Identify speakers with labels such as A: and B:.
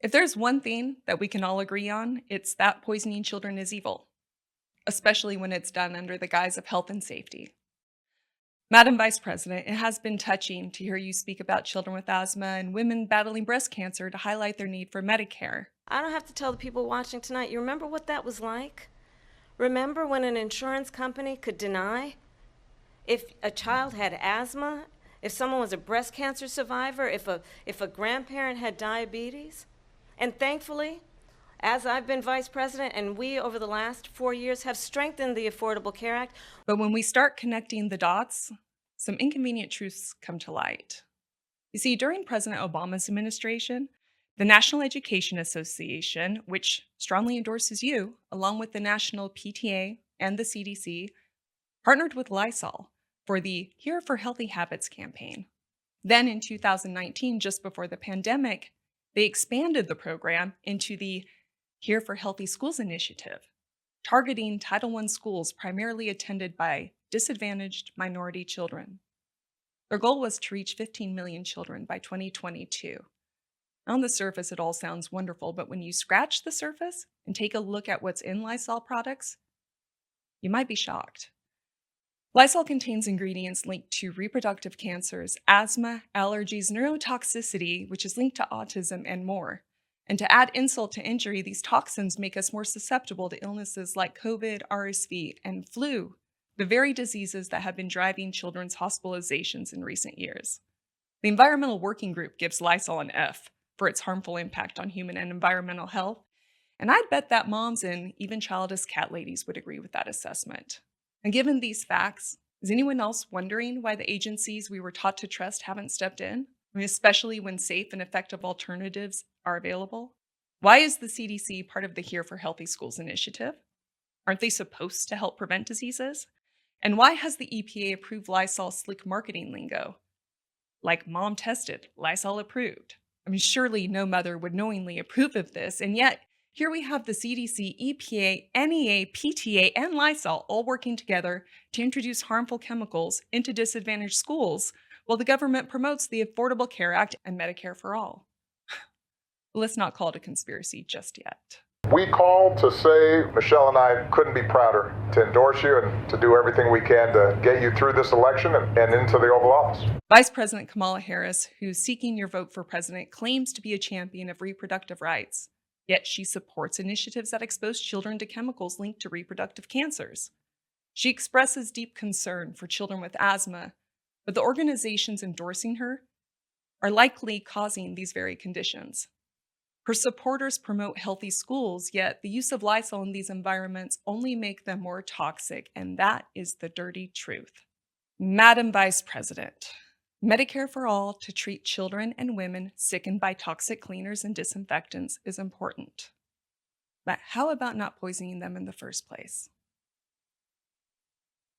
A: If there's one thing that we can all agree on, it's that poisoning children is evil, especially when it's done under the guise of health and safety. Madam Vice President, it has been touching to hear you speak about children with asthma and women battling breast cancer to highlight their need for Medicare.
B: I don't have to tell the people watching tonight, you remember what that was like? Remember when an insurance company could deny if a child had asthma, if someone was a breast cancer survivor, if a grandparent had diabetes? And thankfully, as I've been vice president and we over the last 4 years have strengthened the Affordable Care Act.
A: But when we start connecting the dots, some inconvenient truths come to light. You see, during President Obama's administration, the National Education Association, which strongly endorses you, along with the National PTA and the CDC, partnered with Lysol for the Here for Healthy Habits campaign. Then in 2019, just before the pandemic, they expanded the program into the Here for Healthy Schools initiative, targeting Title I schools primarily attended by disadvantaged minority children. Their goal was to reach 15 million children by 2022. On the surface, it all sounds wonderful, but when you scratch the surface and take a look at what's in Lysol products, you might be shocked. Lysol contains ingredients linked to reproductive cancers, asthma, allergies, neurotoxicity, which is linked to autism, and more. And to add insult to injury, these toxins make us more susceptible to illnesses like COVID, RSV, and flu, the very diseases that have been driving children's hospitalizations in recent years. The Environmental Working Group gives Lysol an F for its harmful impact on human and environmental health, and I'd bet that moms and even childless cat ladies would agree with that assessment. And given these facts, is anyone else wondering why the agencies we were taught to trust haven't stepped in? I mean, especially when safe and effective alternatives are available? Why is the CDC part of the Here for Healthy Schools initiative? Aren't they supposed to help prevent diseases? And why has the EPA approved Lysol slick marketing lingo? Like mom tested, Lysol approved. I mean, surely no mother would knowingly approve of this, and yet here we have the CDC, EPA, NEA, PTA, and Lysol all working together to introduce harmful chemicals into disadvantaged schools while the government promotes the Affordable Care Act and Medicare for all. But let's not call it a conspiracy just yet.
C: We called to say Michelle and I couldn't be prouder to endorse you and to do everything we can to get you through this election and into the Oval Office.
A: Vice President Kamala Harris, who's seeking your vote for president, claims to be a champion of reproductive rights. Yet she supports initiatives that expose children to chemicals linked to reproductive cancers. She expresses deep concern for children with asthma, but the organizations endorsing her are likely causing these very conditions. Her supporters promote healthy schools, yet the use of Lysol in these environments only make them more toxic, and that is the dirty truth. Madam Vice President, Medicare for all to treat children and women sickened by toxic cleaners and disinfectants is important. But how about not poisoning them in the first place?